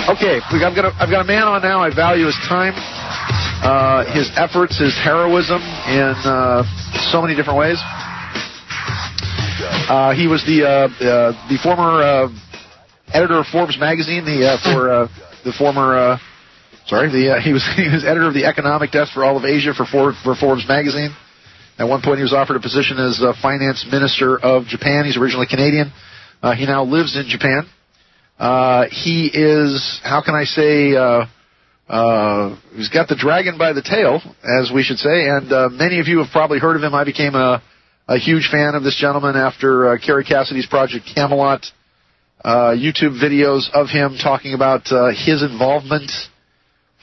Okay, I've got a man on now. I value his time, his efforts, his heroism in so many different ways. He was the former editor of Forbes magazine. He was editor of the economic desk for all of Asia for Forbes magazine. At one point, he was offered a position as finance minister of Japan. He's originally Canadian. He now lives in Japan. He is, how can I say, he's got the dragon by the tail, as we should say, and many of you have probably heard of him. I became a huge fan of this gentleman after Kerry Cassidy's Project Camelot YouTube videos of him talking about his involvement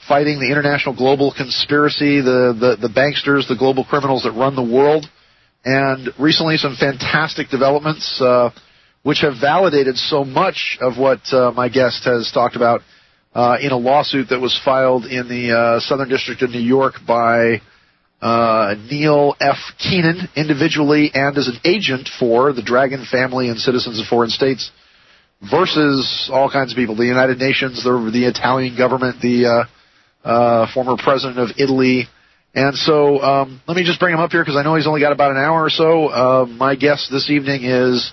fighting the international global conspiracy, the banksters, the global criminals that run the world. And recently some fantastic developments which have validated so much of what my guest has talked about in a lawsuit that was filed in the Southern District of New York by Neil F. Keenan, individually and as an agent for the Dragon family and citizens of foreign states, versus all kinds of people, the United Nations, the Italian government, the former president of Italy. And so let me just bring him up here because I know he's only got about an hour or so. My guest this evening is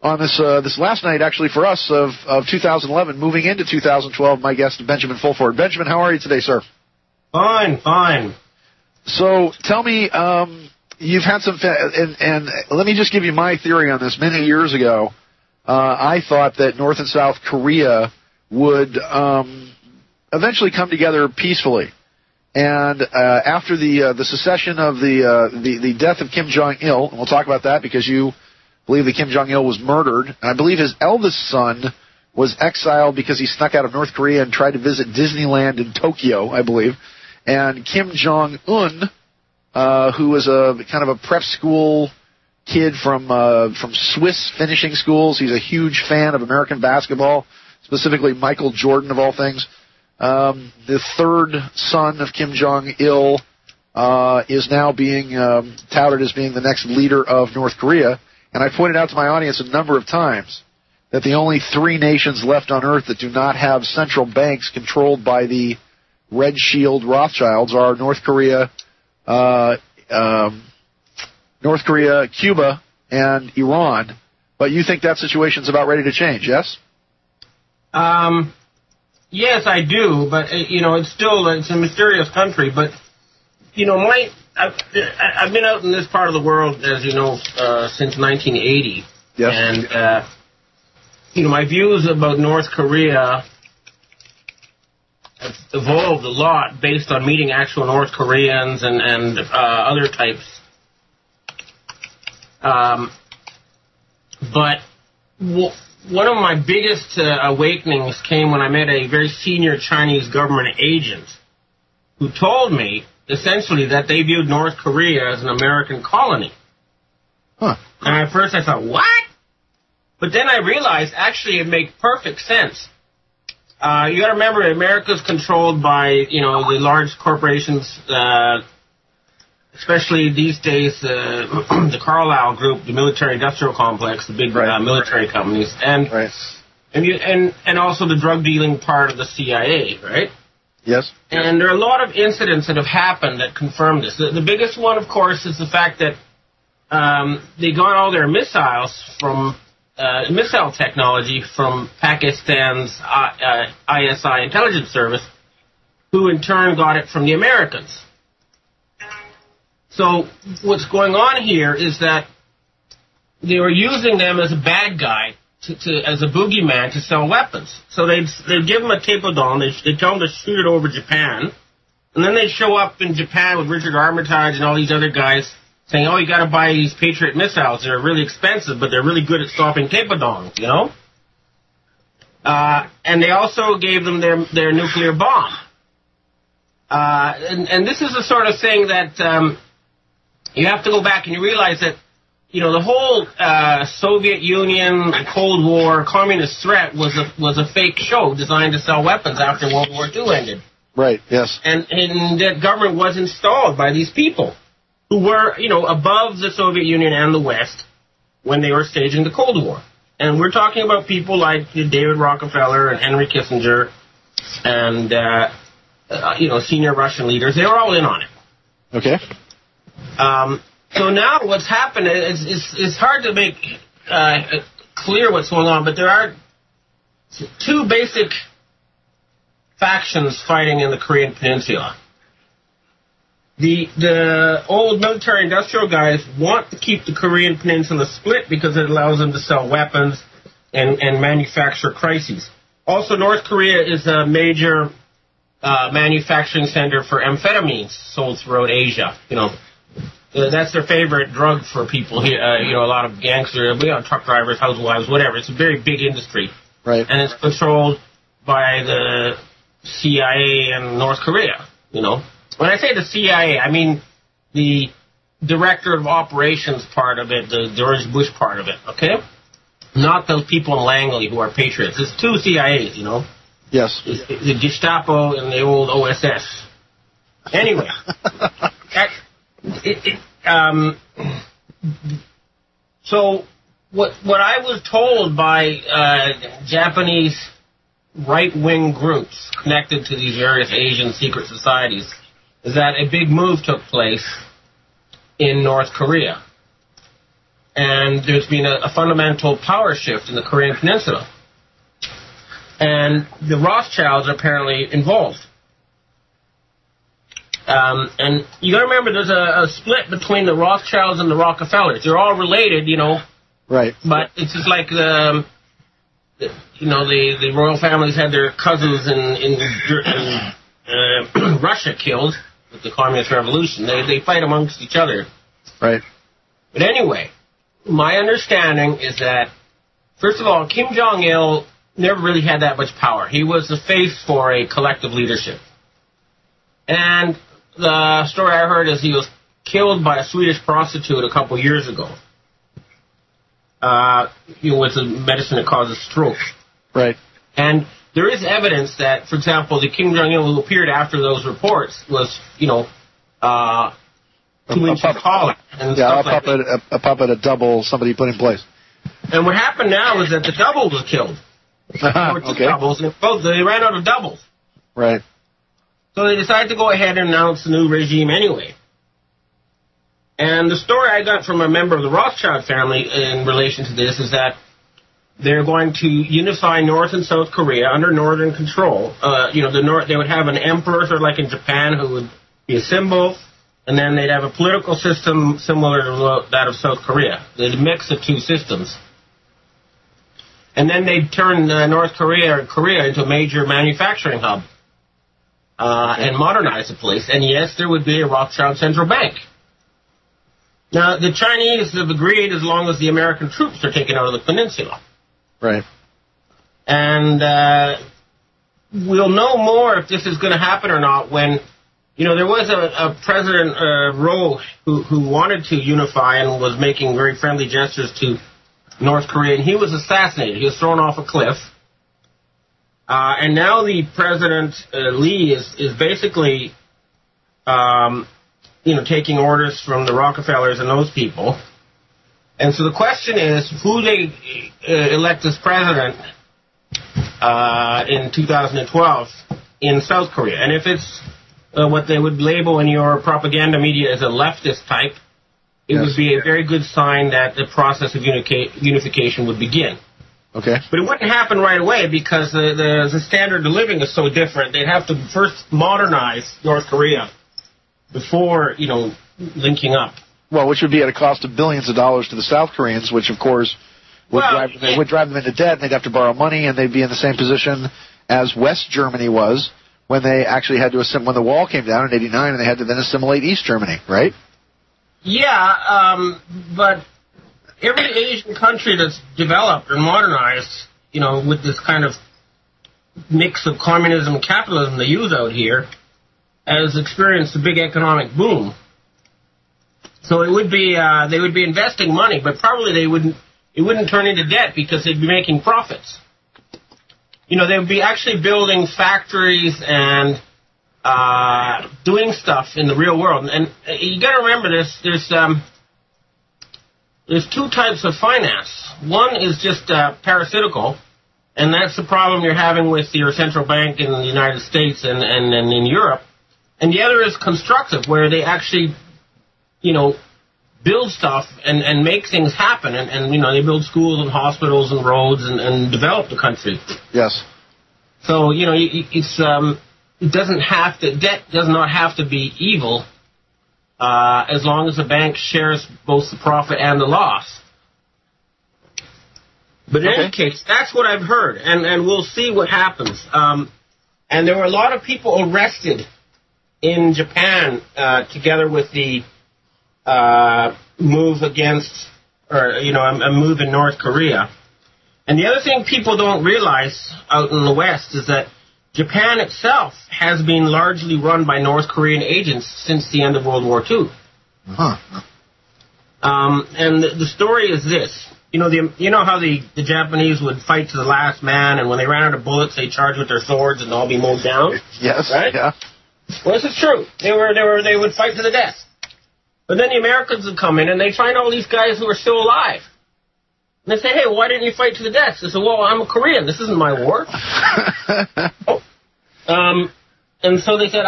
on this last night, actually, for us of 2011, moving into 2012, my guest, Benjamin Fulford. Benjamin, how are you today, sir? Fine. So tell me, you've had some, and let me just give you my theory on this. Many years ago, I thought that North and South Korea would eventually come together peacefully. And after the secession of the death of Kim Jong-il, and we'll talk about that because you believe that Kim Jong-il was murdered, and I believe his eldest son was exiled because he snuck out of North Korea and tried to visit Disneyland in Tokyo, I believe. And Kim Jong-un, who was a kind of a prep school kid from Swiss finishing schools, he's a huge fan of American basketball, specifically Michael Jordan of all things. The third son of Kim Jong-il is now being touted as being the next leader of North Korea. And I pointed out to my audience a number of times that the only three nations left on Earth that do not have central banks controlled by the Red Shield Rothschilds are North Korea, Cuba, and Iran. But you think that situation's about ready to change, yes? Yes, I do, but it's a mysterious country. But I've been out in this part of the world, as you know, since 1980. Yes. And my views about North Korea have evolved a lot based on meeting actual North Koreans and other types. But one of my biggest awakenings came when I met a very senior Chinese government agent who told me, essentially, that they viewed North Korea as an American colony. Huh. And at first I thought, what? But then I realized, actually, it makes perfect sense. You got to remember, America's controlled by, the large corporations, especially these days, the Carlyle Group, the military-industrial complex, the big military companies, and also the drug-dealing part of the CIA, right? Yes. And there are a lot of incidents that have happened that confirm this. The biggest one, of course, is the fact that they got all their missiles from missile technology from Pakistan's ISI intelligence service, who in turn got it from the Americans. So what's going on here is that they were using them as a bad guy, as a boogeyman to sell weapons. So they'd give them a Capodon, they'd tell them to shoot it over Japan, and then they'd show up in Japan with Richard Armitage and all these other guys saying, oh, you got to buy these Patriot missiles. They're really expensive, but they're really good at stopping Capodons, And they also gave them their nuclear bomb. And this is the sort of thing that you have to go back and you realize that, the whole Soviet Union, Cold War, communist threat was a fake show designed to sell weapons after World War II ended. Right, yes. And that government was installed by these people who were, above the Soviet Union and the West when they were staging the Cold War. And we're talking about people like David Rockefeller and Henry Kissinger and, senior Russian leaders. They were all in on it. Okay. So now what's happened is it's hard to make clear what's going on, but there are two basic factions fighting in the Korean Peninsula. The old military-industrial guys want to keep the Korean Peninsula split because it allows them to sell weapons and manufacture crises. Also, North Korea is a major manufacturing center for amphetamines sold throughout Asia. That's their favorite drug for people here. A lot of gangsters, truck drivers, housewives, whatever. It's a very big industry. Right. And it's controlled by the CIA and North Korea, When I say the CIA, I mean the director of operations part of it, the George Bush part of it, okay? Not those people in Langley who are patriots. It's two CIAs, Yes. The Gestapo and the old OSS. Anyway. So what I was told by Japanese right-wing groups connected to these various Asian secret societies is that a big move took place in North Korea. And there's been a fundamental power shift in the Korean Peninsula. And the Rothschilds are apparently involved. And you got to remember, there's a split between the Rothschilds and the Rockefellers. They're all related, Right. But it's just like the royal families had their cousins in Russia killed with the Communist Revolution. They fight amongst each other. Right. But anyway, my understanding is that, first of all, Kim Jong-il never really had that much power. He was the face for a collective leadership. And the story I heard is he was killed by a Swedish prostitute a couple years ago. With a medicine that causes stroke. Right. And there is evidence that, for example, the Kim Jong-il who appeared after those reports was, 2 inches taller. A puppet, a double, somebody put in place. And what happened now is that the double was killed. Okay. Doubles, and they ran out of doubles. Right. So they decided to go ahead and announce a new regime anyway. And the story I got from a member of the Rothschild family in relation to this is that they're going to unify North and South Korea under Northern control. They would have an emperor, sort of like in Japan, who would be a symbol, and then they'd have a political system similar to that of South Korea. They'd mix the two systems. And then they'd turn North Korea or Korea into a major manufacturing hub and modernize the place. And yes, there would be a Rothschild central bank. Now, the Chinese have agreed as long as the American troops are taken out of the peninsula. Right. And we'll know more if this is going to happen or not when, there was a President Roh who wanted to unify and was making very friendly gestures to North Korea, and he was assassinated. He was thrown off a cliff. And now the President Lee is basically taking orders from the Rockefellers and those people. And so the question is, who they elect as president in 2012 in South Korea. And if it's what they would label in your propaganda media as a leftist type, it would be a very good sign that the process of unification would begin. Okay. But it wouldn't happen right away because the standard of living is so different. They'd have to first modernize North Korea before, linking up. Well, which would be at a cost of billions of dollars to the South Koreans, which, of course, would drive them into debt, and they'd have to borrow money, and they'd be in the same position as West Germany was when they actually had to when the wall came down in '89, and they had to then assimilate East Germany, right? Yeah, but every Asian country that's developed or modernized, with this kind of mix of communism and capitalism they use out here, has experienced a big economic boom. So it would be they would be investing money, but probably it wouldn't turn into debt because they'd be making profits. They would be actually building factories and doing stuff in the real world. And you got to remember this. There's there's two types of finance. One is just parasitical, and that's the problem you're having with your central bank in the United States and in Europe. And the other is constructive, where they actually, build stuff and make things happen. And they build schools and hospitals and roads and develop the country. Yes. So, it doesn't have to, debt does not have to be evil as long as the bank shares both the profit and the loss. But in any case, that's what I've heard, and we'll see what happens. And there were a lot of people arrested in Japan together with the move against, a move in North Korea. And the other thing people don't realize out in the West is that Japan itself has been largely run by North Korean agents since the end of World War II. Uh-huh. And the story is this. You know how the Japanese would fight to the last man, and when they ran out of bullets, they charged with their swords and all be mowed down? Yes, right? Yeah. Well, this is true. They would fight to the death. But then the Americans would come in, and they'd find all these guys who are still alive. And they say, hey, why didn't you fight to the death? They say, well, I'm a Korean. This isn't my war. And so they said,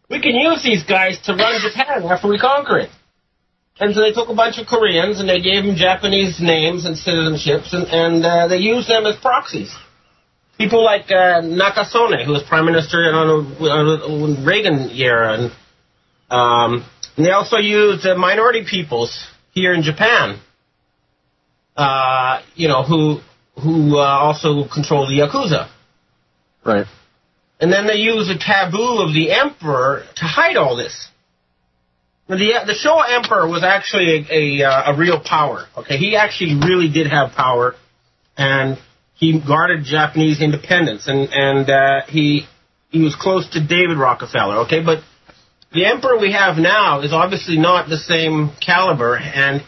we can use these guys to run Japan after we conquer it. And so they took a bunch of Koreans, and they gave them Japanese names and citizenships, and they used them as proxies. People like Nakasone, who was prime minister in the Reagan era. And they also used minority peoples here in Japan, who also control the Yakuza. Right. And then they use a taboo of the emperor to hide all this. The Showa emperor was actually a real power. Okay, he actually really did have power, and he guarded Japanese independence, and he was close to David Rockefeller. Okay, but the emperor we have now is obviously not the same caliber, and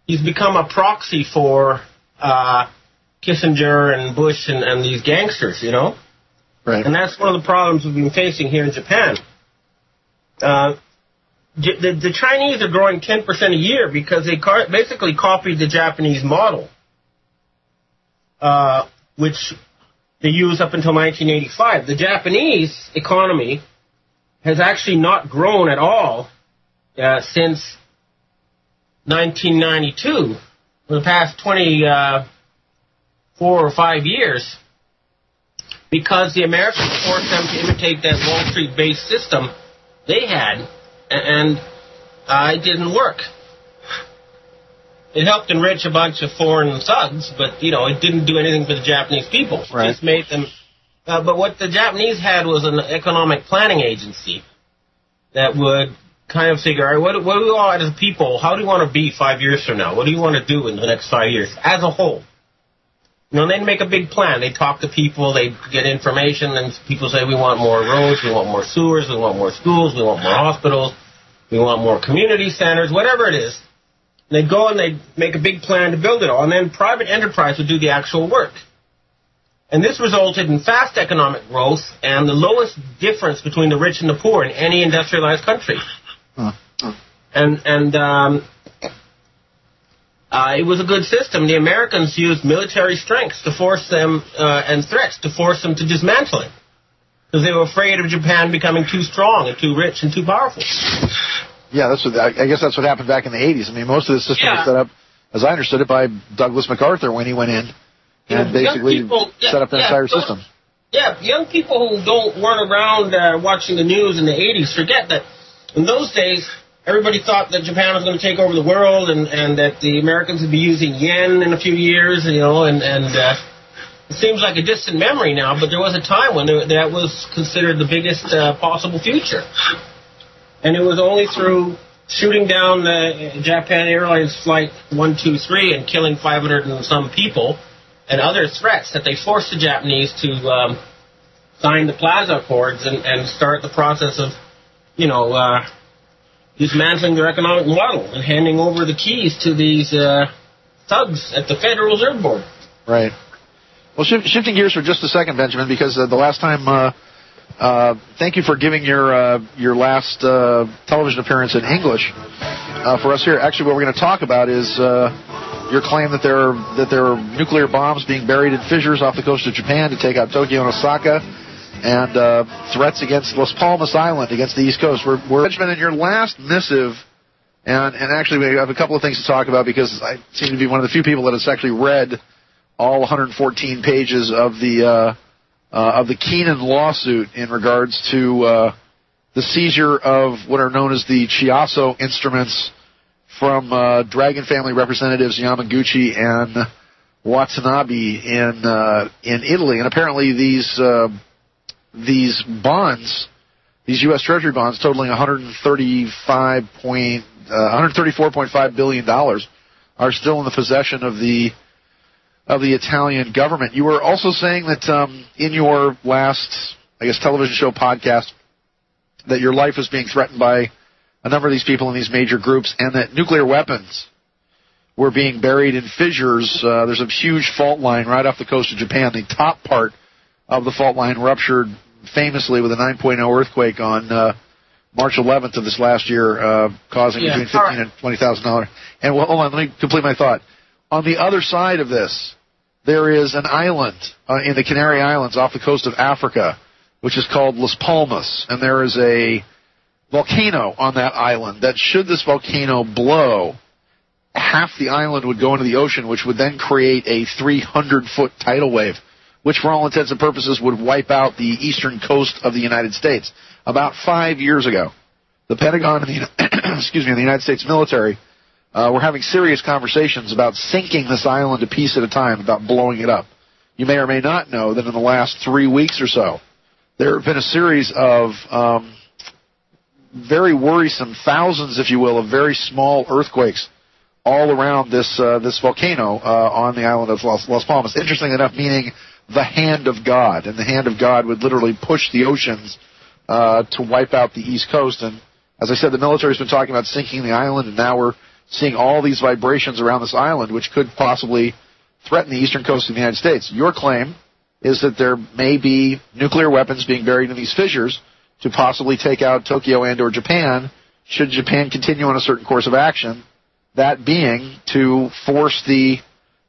he's become a proxy for Kissinger and Bush and these gangsters, Right. And that's one of the problems we've been facing here in Japan. The Chinese are growing 10% a year because they basically copied the Japanese model, which they used up until 1985. The Japanese economy has actually not grown at all since 1992. For the past 24 or 5 years, because the Americans forced them to imitate that Wall Street-based system they had, and it didn't work. It helped enrich a bunch of foreign thugs, but, it didn't do anything for the Japanese people. It just made them... but what the Japanese had was an economic planning agency that would kind of figure out, what do we want as a people, how do you want to be 5 years from now? What do you want to do in the next 5 years as a whole? They'd make a big plan. They'd talk to people, they'd get information, and people say, we want more roads, we want more sewers, we want more schools, we want more hospitals, we want more community centers, whatever it is. And they'd go and they'd make a big plan to build it all, and then private enterprise would do the actual work. And this resulted in fast economic growth and the lowest difference between the rich and the poor in any industrialized country. It was a good system. The Americans used military strengths to force them, and threats to force them to dismantle it, because they were afraid of Japan becoming too strong and too rich and too powerful. Yeah, I guess that's what happened back in the 80s. I mean, most of the system was set up, as I understood it, by Douglas MacArthur when he went in and basically set up the entire system. Yeah, young people who weren't around watching the news in the 80s forget that in those days, everybody thought that Japan was going to take over the world and that the Americans would be using yen in a few years, and it seems like a distant memory now, but there was a time when that was considered the biggest possible future. And it was only through shooting down Japan Airlines Flight 123 and killing 500 and some people and other threats that they forced the Japanese to sign the Plaza Accords and start the process of, dismantling their economic model and handing over the keys to these thugs at the Federal Reserve Board. Right. Well, shifting gears for just a second, Benjamin, because the last time, thank you for giving your last television appearance in English. for us here. Actually, what we're going to talk about is your claim that there are nuclear bombs being buried in fissures off the coast of Japan to take out Tokyo and Osaka, and threats against Las Palmas Island, against the East Coast. Benjamin, in your last missive, and actually we have a couple of things to talk about because I seem to be one of the few people that has actually read all 114 pages of the Keenan lawsuit in regards to the seizure of what are known as the Chiasso instruments from Dragon family representatives Yamaguchi and Watanabe in Italy. And apparently these bonds, these U.S. Treasury bonds totaling $134.5 billion, are still in the possession of the Italian government. You were also saying that in your last, television show podcast, that your life was being threatened by a number of these people in these major groups, and that nuclear weapons were being buried in fissures. There's a huge fault line right off the coast of Japan. The top part of the fault line ruptured famously with a 9.0 earthquake on March 11th of this last year, causing between $15,000 and $20,000. And hold on, let me complete my thought. On the other side of this, there is an island in the Canary Islands off the coast of Africa, which is called Las Palmas, and there is a volcano on that island that, should this volcano blow, half the island would go into the ocean, which would then create a 300-foot tidal wave, which for all intents and purposes would wipe out the eastern coast of the United States. About 5 years ago, the Pentagon and the United States military were having serious conversations about sinking this island a piece at a time, about blowing it up. You may or may not know that in the last 3 weeks or so, there have been a series of very worrisome, thousands, if you will, of very small earthquakes all around this volcano on the island of Las Palmas. Interesting enough, meaning the hand of God, and the hand of God would literally push the oceans to wipe out the East Coast. And as I said, the military's been talking about sinking the island, and now we're seeing all these vibrations around this island, which could possibly threaten the eastern coast of the United States. Your claim is that there may be nuclear weapons being buried in these fissures to possibly take out Tokyo and or Japan, should Japan continue on a certain course of action, that being to force the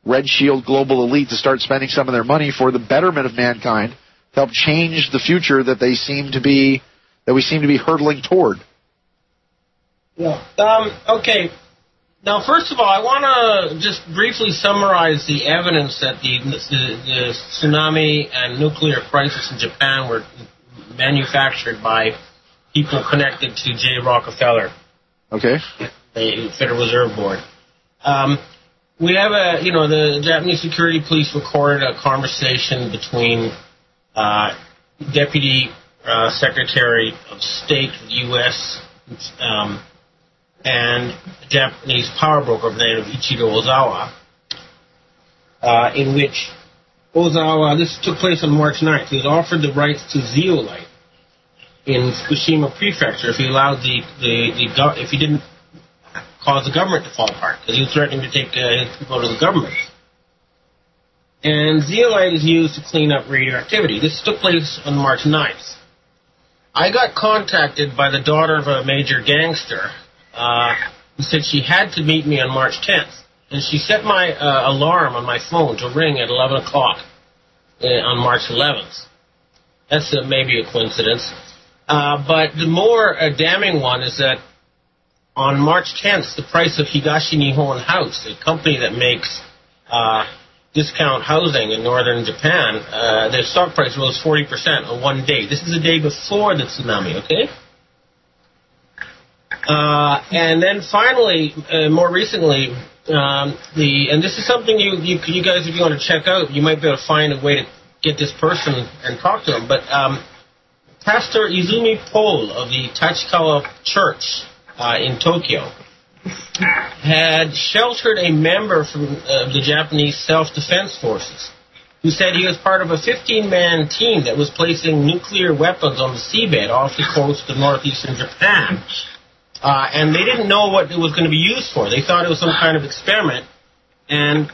Red Shield global elite to start spending some of their money for the betterment of mankind, to help change the future that we seem to be hurtling toward. Yeah. Okay. Now, first of all, I want to just briefly summarize the evidence that the tsunami and nuclear crisis in Japan were manufactured by people connected to J. Rockefeller. Okay. The Federal Reserve Board. We have the Japanese security police recorded a conversation between Deputy Secretary of State of the U.S. And the Japanese power broker by the name of Ichiro Ozawa, in which Ozawa, this took place on March 9th, he was offered the rights to zeolite in Fukushima Prefecture if he allowed if he didn't cause the government to fall apart, because he was threatening to take his people to the government. And zeolite is used to clean up radioactivity. This took place on March 9th. I got contacted by the daughter of a major gangster who said she had to meet me on March 10th. And she set my alarm on my phone to ring at 11 o'clock on March 11th. That's maybe a coincidence. But the more damning one is that on March 10th, the price of Higashi Nihon House, a company that makes discount housing in northern Japan, their stock price rose 40% on one day. This is the day before the tsunami, okay? And then finally, more recently, and this is something you guys, if you want to check out, you might be able to find a way to get this person and talk to him. But Pastor Izumi Pole of the Tachikawa Church in Tokyo had sheltered a member from the Japanese Self-Defense Forces who said he was part of a 15-man team that was placing nuclear weapons on the seabed off the coast of northeastern Japan. And they didn't know what it was going to be used for. They thought it was some kind of experiment. And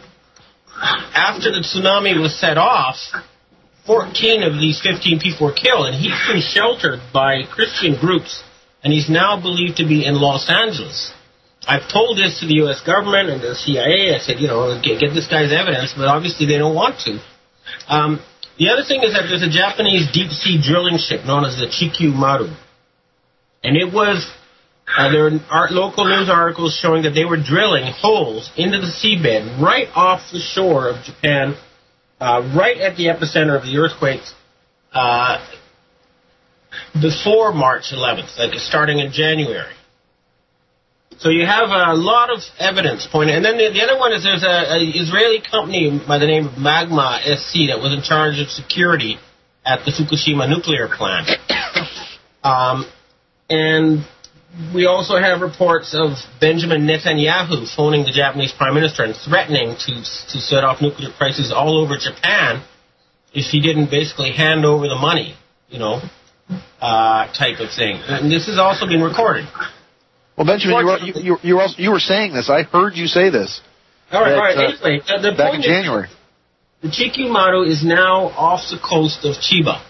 after the tsunami was set off, 14 of these 15 people were killed. And he's been sheltered by Christian groups. And he's now believed to be in Los Angeles. I've told this to the U.S. government and the CIA. I said, get this guy's evidence, but obviously they don't want to. The other thing is that there's a Japanese deep-sea drilling ship known as the Chikyu Maru. And it was, there are local news articles showing that they were drilling holes into the seabed right off the shore of Japan, right at the epicenter of the earthquakes, before March 11th, like starting in January. So you have a lot of evidence pointing. And then the other one is there's an Israeli company by the name of Magma SC that was in charge of security at the Fukushima nuclear plant. And we also have reports of Benjamin Netanyahu phoning the Japanese prime minister and threatening to set off nuclear crises all over Japan if he didn't basically hand over the money, type of thing. And this has also been recorded. Well, Benjamin, you were saying this. I heard you say this. All right. Anyway, the back in January. The Chikyu Maru is now off the coast of Chiba.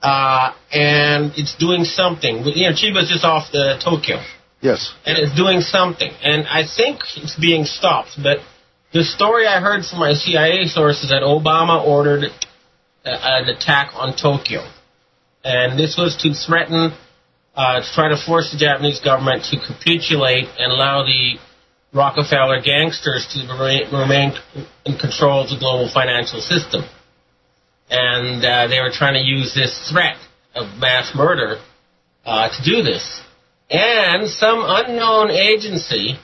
And it's doing something. Chiba is just off the Tokyo. Yes. And it's doing something. And I think it's being stopped. But the story I heard from my CIA sources that Obama ordered an attack on Tokyo. And this was to threaten, to try to force the Japanese government to capitulate and allow the Rockefeller gangsters to remain in control of the global financial system. And they were trying to use this threat of mass murder to do this. And some unknown agency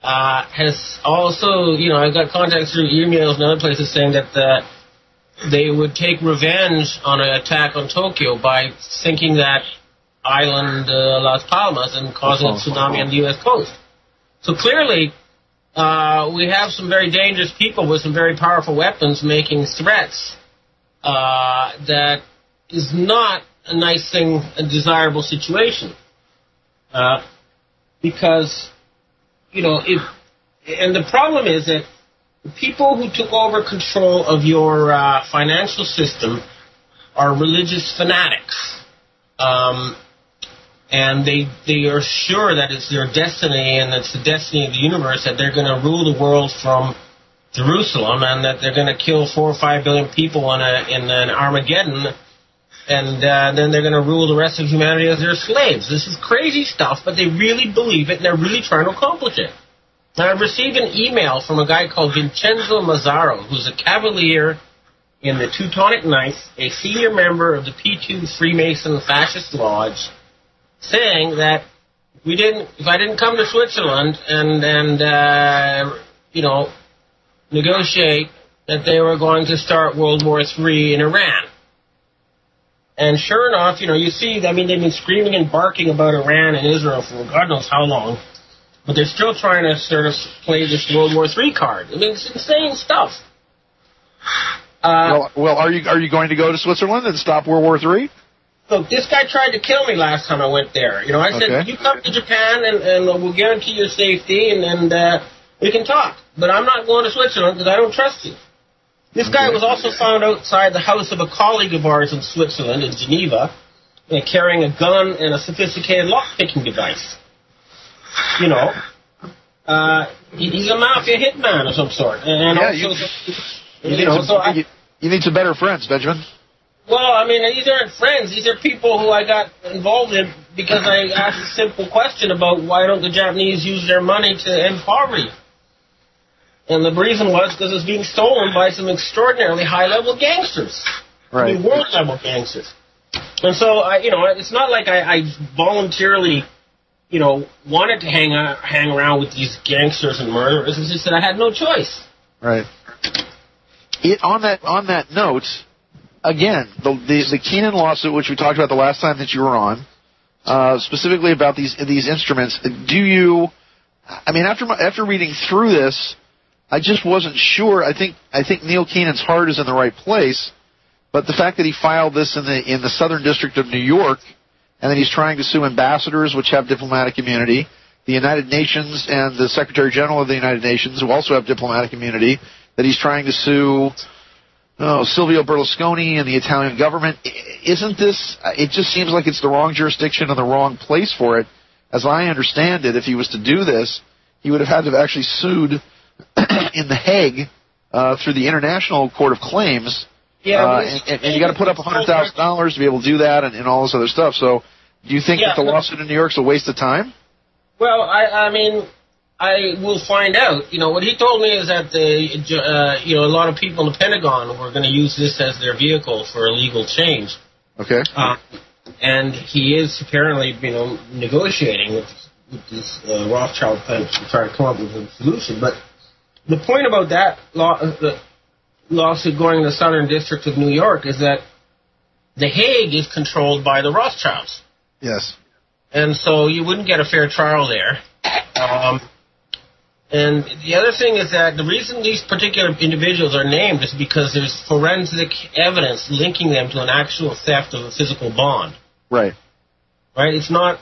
has also, I got contacts through emails and other places saying that they would take revenge on an attack on Tokyo by sinking that island, Las Palmas, and causing a tsunami on the U.S. coast. So clearly, we have some very dangerous people with some very powerful weapons making threats that is not a nice thing, a desirable situation. Because, and the problem is that the people who took over control of your financial system are religious fanatics. And they are sure that it's their destiny and it's the destiny of the universe that they're going to rule the world from Jerusalem and that they're going to kill 4 or 5 billion people in an Armageddon, and then they're going to rule the rest of humanity as their slaves. This is crazy stuff, but they really believe it and they're really trying to accomplish it. Now, I've received an email from a guy called Vincenzo Mazzaro, who's a cavalier in the Teutonic Knights, a senior member of the P2 Freemason Fascist Lodge, saying that if I didn't come to Switzerland and negotiate, that they were going to start World War III in Iran. And sure enough, you see, they've been screaming and barking about Iran and Israel for God knows how long, but they're still trying to sort of play this World War III card. It's insane stuff. Well, are you going to go to Switzerland and stop World War III? Look, this guy tried to kill me last time I went there. I said, you come to Japan and we'll guarantee your safety and we can talk. But I'm not going to Switzerland because I don't trust you. This guy was also found outside the house of a colleague of ours in Switzerland, in Geneva, carrying a gun and a sophisticated lock-picking device. He's a mafia hitman of some sort. And you need some better friends, Benjamin. Well, these aren't friends. These are people who I got involved in because I asked a simple question about why don't the Japanese use their money to end poverty. And the reason was because it's being stolen by some extraordinarily high-level gangsters. Right. World-level gangsters. And so, it's not like I voluntarily, wanted to hang around with these gangsters and murderers. It's just that I had no choice. Right. On that note, again, the Keenan lawsuit, which we talked about the last time that you were on, specifically about these instruments, after reading through this, I just wasn't sure. I think Neil Keenan's heart is in the right place, but the fact that he filed this in the Southern District of New York, and that he's trying to sue ambassadors, which have diplomatic immunity, the United Nations and the Secretary General of the United Nations, who also have diplomatic immunity, that he's trying to sue Silvio Berlusconi and the Italian government. Isn't this? It just seems like it's the wrong jurisdiction and the wrong place for it. as I understand it, if he was to do this, he would have had to have actually sued in The Hague through the International Court of Claims. Yeah, and you got to put up $100,000 to be able to do that, and all this other stuff. So, do you think that the lawsuit in New York is a waste of time? Well, I mean, I will find out. What he told me is that a lot of people in the Pentagon were going to use this as their vehicle for illegal change. Okay. And he is apparently, negotiating with this Rothschild firm to try to come up with a solution. But the point about that lawsuit going to the Southern District of New York is that The Hague is controlled by the Rothschilds. Yes. And so you wouldn't get a fair trial there. And the other thing is that the reason these particular individuals are named is because there's forensic evidence linking them to an actual theft of a physical bond. Right. Right? It's not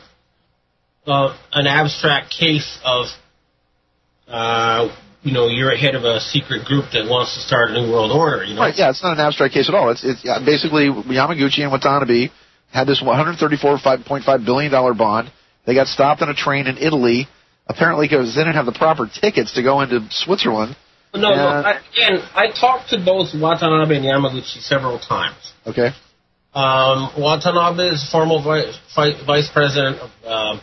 an abstract case of, you're ahead of a secret group that wants to start a new world order. Right, yeah, it's not an abstract case at all. It's basically Yamaguchi and Watanabe had this $134.5 billion bond. They got stopped on a train in Italy, apparently because they didn't have the proper tickets to go into Switzerland. No, I talked to both Watanabe and Yamaguchi several times. Okay. Watanabe is former vice president of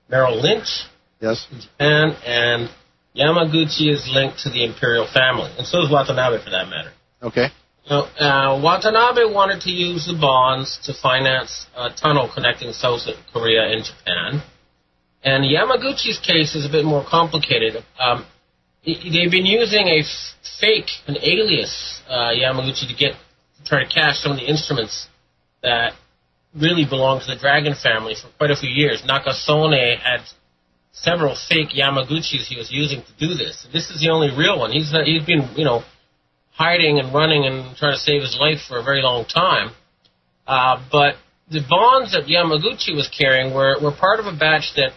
Merrill Lynch. Yes. In Japan, and Yamaguchi is linked to the imperial family, and so is Watanabe for that matter. Okay. So, Watanabe wanted to use the bonds to finance a tunnel connecting South Korea and Japan. And Yamaguchi's case is a bit more complicated. They've been using an alias, Yamaguchi, to try to cash some of the instruments that really belong to the Dragon family for quite a few years. Nakasone had several fake Yamaguchis he was using to do this. This is the only real one. He's been, hiding and running and trying to save his life for a very long time. But the bonds that Yamaguchi was carrying were part of a batch that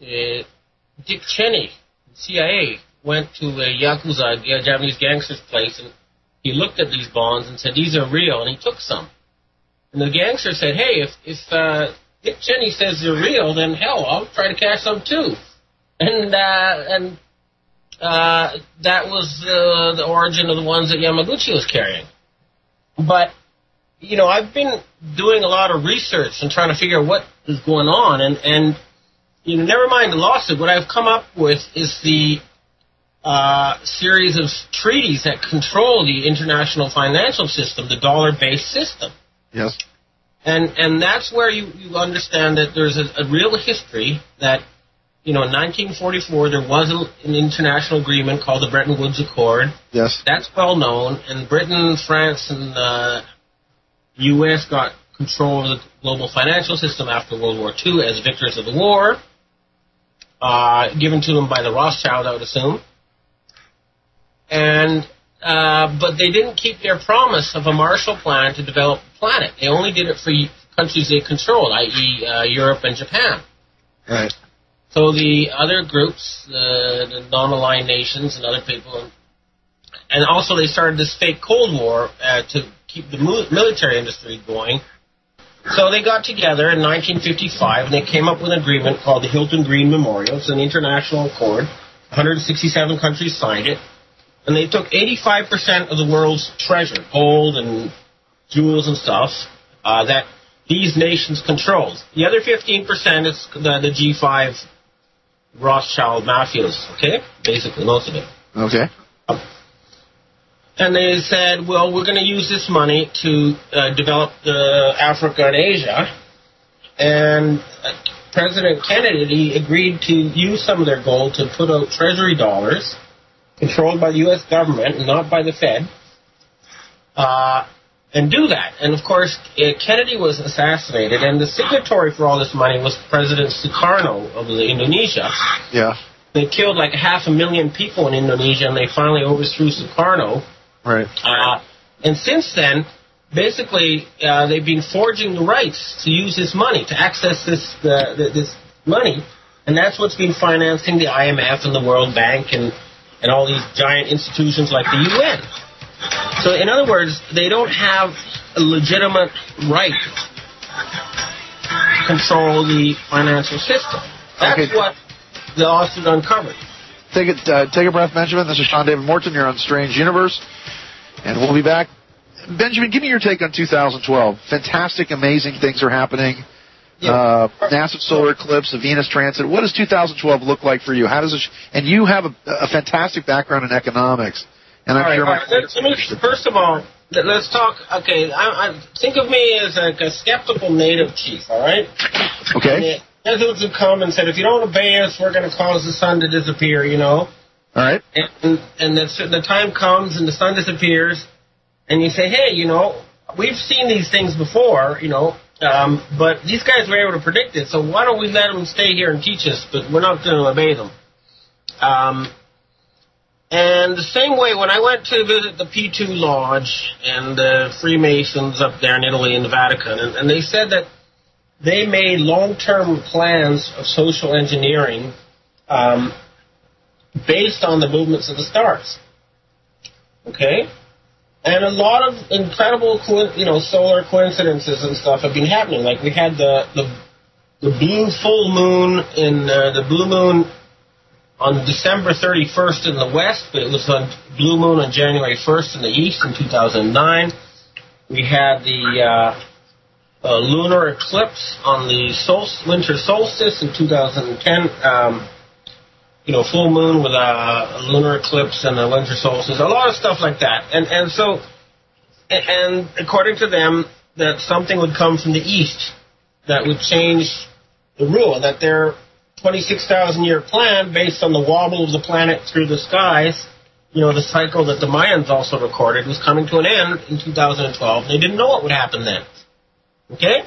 Dick Cheney, CIA, went to a Yakuza, a Japanese gangster's place, and he looked at these bonds and said, these are real, and he took some. And the gangster said, hey, if Dick Cheney says they're real, then hell, I'll try to cash some too. And that was the origin of the ones that Yamaguchi was carrying. But, I've been doing a lot of research and trying to figure out what is going on, and never mind the lawsuit, what I've come up with is the series of treaties that control the international financial system, the dollar-based system. Yes. And that's where you understand that there's a real history that, in 1944 there was an international agreement called the Bretton Woods Accord. Yes. That's well known, and Britain, France, and U.S. got control of the global financial system after World War II as victors of the war, given to them by the Rothschild, I would assume. And but they didn't keep their promise of a Marshall Plan to develop the planet. They only did it for countries they controlled, i.e. Europe and Japan. Right. So the other groups, the non-aligned nations and other people, and also they started this fake Cold War to keep the military industry going. So they got together in 1955 and they came up with an agreement called the Hilton Green Memorial. It's an international accord. 167 countries signed it. And they took 85% of the world's treasure, gold and jewels and stuff, that these nations controlled. The other 15% is the G5 Rothschild mafias, okay? Basically, most of it. Okay. And they said, well, we're going to use this money to develop Africa and Asia. And President Kennedy agreed to use some of their gold to put out treasury dollars controlled by the U.S. government and not by the Fed, and do that. And, of course, Kennedy was assassinated, and the signatory for all this money was President Sukarno of Indonesia. Yeah. They killed like 500,000 people in Indonesia, and they finally overthrew Sukarno. Right. And since then, basically, they've been forging the rights to use this money, to access this money, and that's what's been financing the IMF and the World Bank and all these giant institutions like the UN. So, in other words, they don't have a legitimate right control the financial system. That's what the lawsuit uncovered. Take a breath, Benjamin. This is Sean David Morton. You're on Strange Universe, and we'll be back. Benjamin, give me your take on 2012. Fantastic, amazing things are happening. Massive solar eclipse, a Venus transit. What does 2012 look like for you? How does it? And you have a fantastic background in economics, and I'm sure. First of all, let's talk. Okay, I think of me as like a skeptical native chief. All right. Okay. And the Jesuits would come and said, if you don't obey us, we're going to cause the sun to disappear. You know. All right. And the time comes and the sun disappears, and you say, hey, you know, we've seen these things before, you know. But these guys were able to predict it, so why don't we let them stay here and teach us, but we're not going to obey them. And the same way, when I went to visit the P2 Lodge and the Freemasons up there in Italy in the Vatican, and they said that they made long-term plans of social engineering based on the movements of the stars. Okay? And a lot of incredible, solar coincidences and stuff have been happening. Like we had the blue full moon the blue moon on December 31st in the west, but it was on blue moon on January 1st in the east in 2009. We had the lunar eclipse on the winter solstice in 2010. Full moon with a lunar eclipse and a winter solstice, a lot of stuff like that. And so according to them, that something would come from the east that would change the rule, that their 26,000-year plan, based on the wobble of the planet through the skies, the cycle that the Mayans also recorded, was coming to an end in 2012. They didn't know what would happen then. Okay?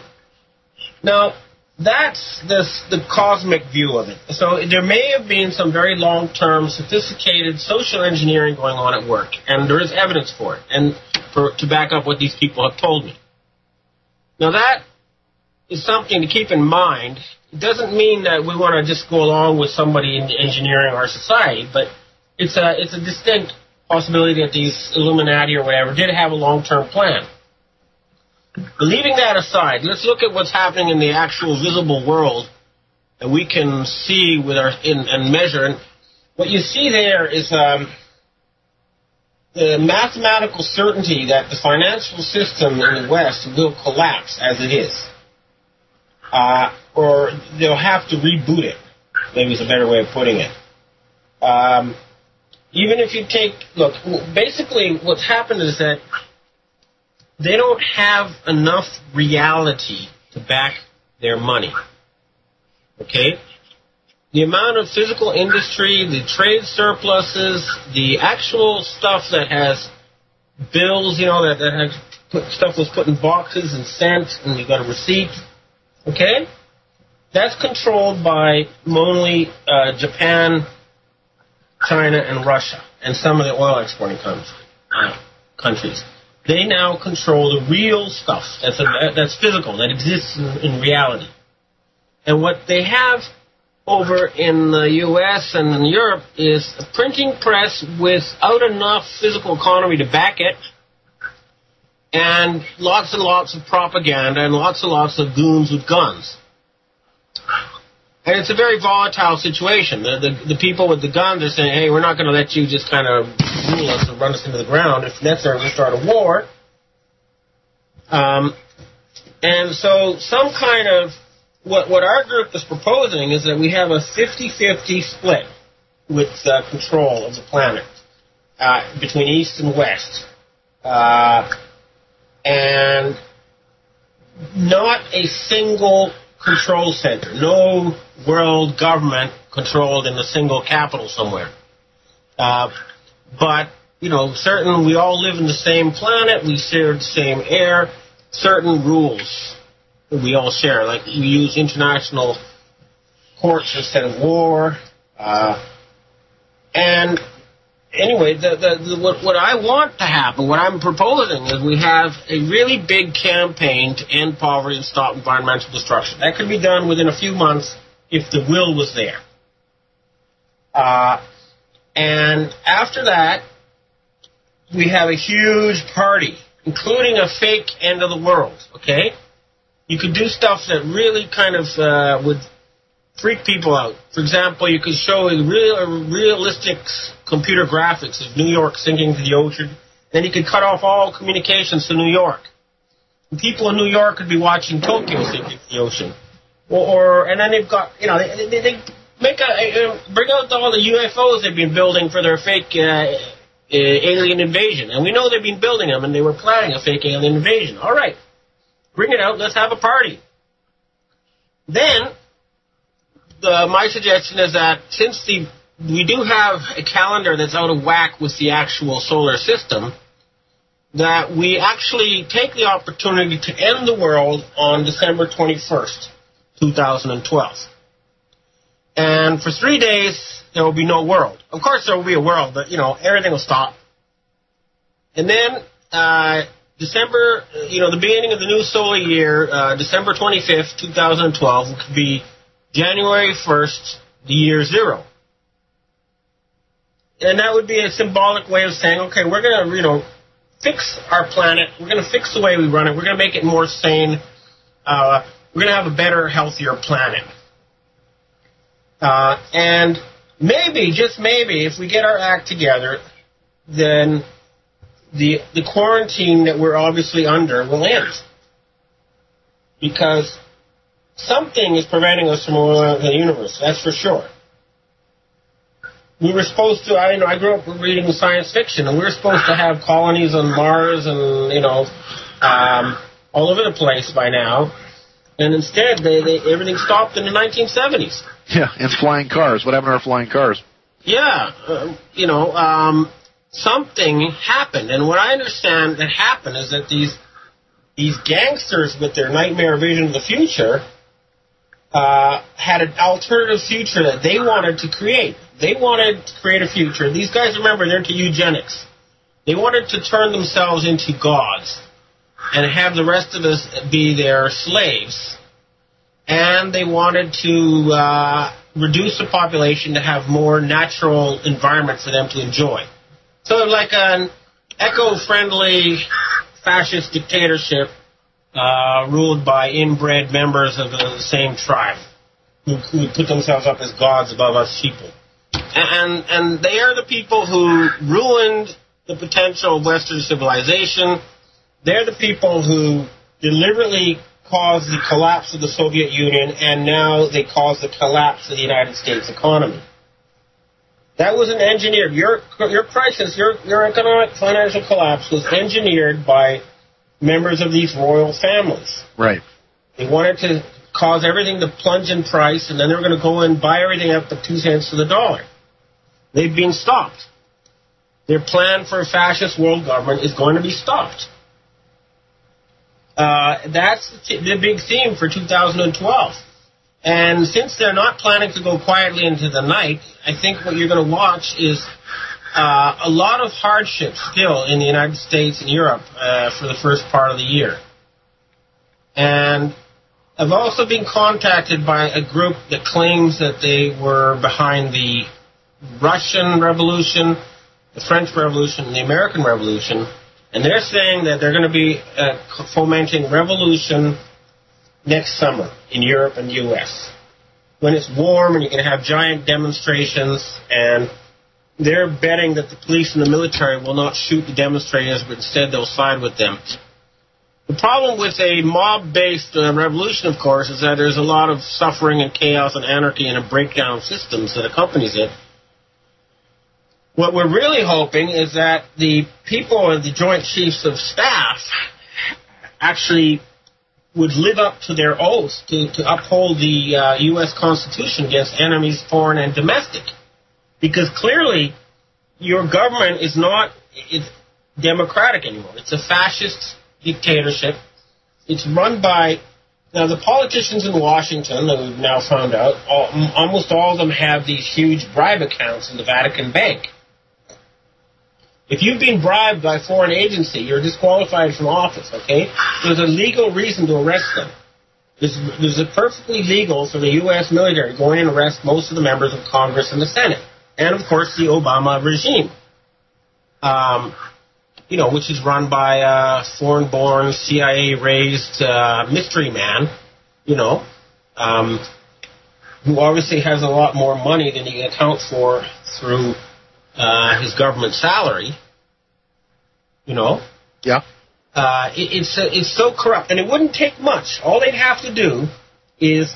Now, that's the cosmic view of it. So there may have been some very long-term, sophisticated social engineering going on at work, and there is evidence for it, and to back up what these people have told me. Now that is something to keep in mind. It doesn't mean that we want to just go along with somebody in engineering our society, but it's a distinct possibility that these Illuminati or whatever did have a long-term plan. But leaving that aside, let's look at what's happening in the actual visible world that we can see with and measure. And what you see there is the mathematical certainty that the financial system in the West will collapse as it is. Or they'll have to reboot it, maybe is a better way of putting it. Even if you basically what's happened is that they don't have enough reality to back their money. Okay? The amount of physical industry, the trade surpluses, the actual stuff that has bills, that has stuff was put in boxes and sent, and you got a receipt. Okay? That's controlled by only Japan, China, and Russia, and some of the oil exporting countries. They now control the real stuff that's physical, that exists in reality. And what they have over in the U.S. and in Europe is a printing press without enough physical economy to back it, and lots of propaganda, and lots of goons with guns. And it's a very volatile situation. The people with the guns are saying, hey, we're not going to let you just kind of rule us and run us into the ground. If necessary, we'll start a war. And so some kind of, what our group is proposing is that we have a 50-50 split with control of the planet between East and West. And not a single control center. No world government controlled in a single capital somewhere. But, certain, we all live in the same planet, we share the same air, certain rules that we all share. Like, we use international courts instead of war. And anyway, what I want to happen, what I'm proposing, is we have a really big campaign to end poverty and stop environmental destruction. That could be done within a few months if the will was there. And after that, we have a huge party, including a fake end of the world, okay? you could do stuff that really kind of would freak people out. For example, you could show realistic computer graphics of New York sinking to the ocean. Then you could cut off all communications to New York. And people in New York could be watching Tokyo sinking to the ocean. And then they've got, they bring out all the UFOs they've been building for their fake alien invasion. And we know they've been building them, and they were planning a fake alien invasion. All right, bring it out. Let's have a party. Then, my suggestion is that since we do have a calendar that's out of whack with the actual solar system, that we actually take the opportunity to end the world on December 21st, 2012. And for 3 days, there will be no world. Of course, there will be a world, but, everything will stop. And then December, the beginning of the new solar year, December 25th, 2012, could be January 1st, the year zero. And that would be a symbolic way of saying, okay, we're going to, fix our planet. We're going to fix the way we run it. We're going to make it more sane. We're going to have a better, healthier planet. And maybe, just maybe, if we get our act together, then the quarantine that we're obviously under will end. Because something is preventing us from moving out of the universe, that's for sure. We were supposed to, I grew up reading science fiction, and we were supposed to have colonies on Mars and, all over the place by now. And instead, everything stopped in the 1970s. Yeah, and flying cars. What happened to our flying cars? Yeah, something happened. And what I understand that happened is that these gangsters with their nightmare vision of the future had an alternative future that they wanted to create. They wanted to create a future. These guys, remember, they're into eugenics. They wanted to turn themselves into gods and have the rest of us be their slaves. And they wanted to reduce the population to have more natural environment for them to enjoy. So like an eco-friendly fascist dictatorship ruled by inbred members of the same tribe who put themselves up as gods above us people. And they are the people who ruined the potential of Western civilization. They're the people who deliberately caused the collapse of the Soviet Union, and now they cause the collapse of the United States economy. That was an engineered. Your crisis, your economic financial collapse was engineered by members of these royal families. Right. They wanted to cause everything to plunge in price, and then they were going to go and buy everything up to 2 cents to the dollar. They've been stopped. Their plan for a fascist world government is going to be stopped. That's the big theme for 2012. And since they're not planning to go quietly into the night, I think what you're going to watch is a lot of hardship still in the United States and Europe for the first part of the year. And I've also been contacted by a group that claims that they were behind the Russian Revolution, the French Revolution, and the American Revolution. And they're saying that they're going to be fomenting revolution next summer in Europe and the U.S. when it's warm and you can have giant demonstrations, and they're betting that the police and the military will not shoot the demonstrators, but instead they'll side with them. The problem with a mob-based revolution, of course, is that there's a lot of suffering and chaos and anarchy and a breakdown of systems that accompanies it. What we're really hoping is that the people of the Joint Chiefs of Staff actually would live up to their oaths to uphold the U.S. Constitution against enemies, foreign and domestic. Because clearly, your government is not democratic anymore. It's a fascist dictatorship. It's run by, now the politicians in Washington that we've now found out, almost all of them have these huge bribe accounts in the Vatican Bank. If you've been bribed by a foreign agency, you're disqualified from office, okay? There's a legal reason to arrest them. There's a perfectly legal for the U.S. military going and arrest most of the members of Congress and the Senate. And, of course, the Obama regime. which is run by a foreign-born, CIA-raised mystery man, who obviously has a lot more money than he can account for through his government salary. Yeah. It's so corrupt, and it wouldn't take much. All they'd have to do is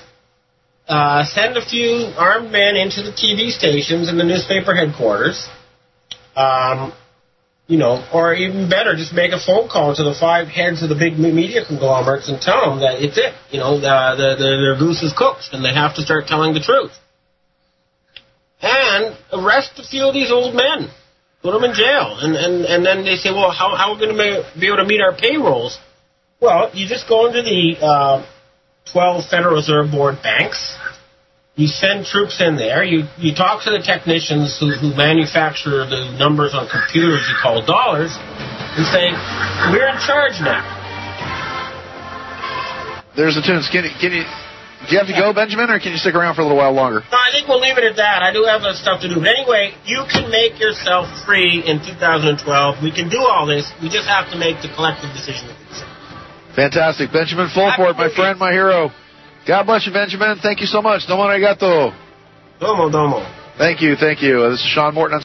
send a few armed men into the TV stations and the newspaper headquarters, or even better, just make a phone call to the 5 heads of the big media conglomerates and tell them that it's it. Their goose is cooked, and they have to start telling the truth. And arrest a few of these old men. Put them in jail. And then they say, well, how are we going to be able to meet our payrolls? Well, you just go into the 12 Federal Reserve Board banks. You send troops in there. You talk to the technicians who manufacture the numbers on computers you call dollars and say, we're in charge now. There's the tunes. Do you have to go, Benjamin, or can you stick around for a little while longer? No, I think we'll leave it at that. I do have stuff to do. But anyway, you can make yourself free in 2012. We can do all this. We just have to make the collective decision. Fantastic. Benjamin Fulford, my friend, my hero. God bless you, Benjamin. Thank you so much. Domo arigato. Domo. Thank you. This is Sean Morton.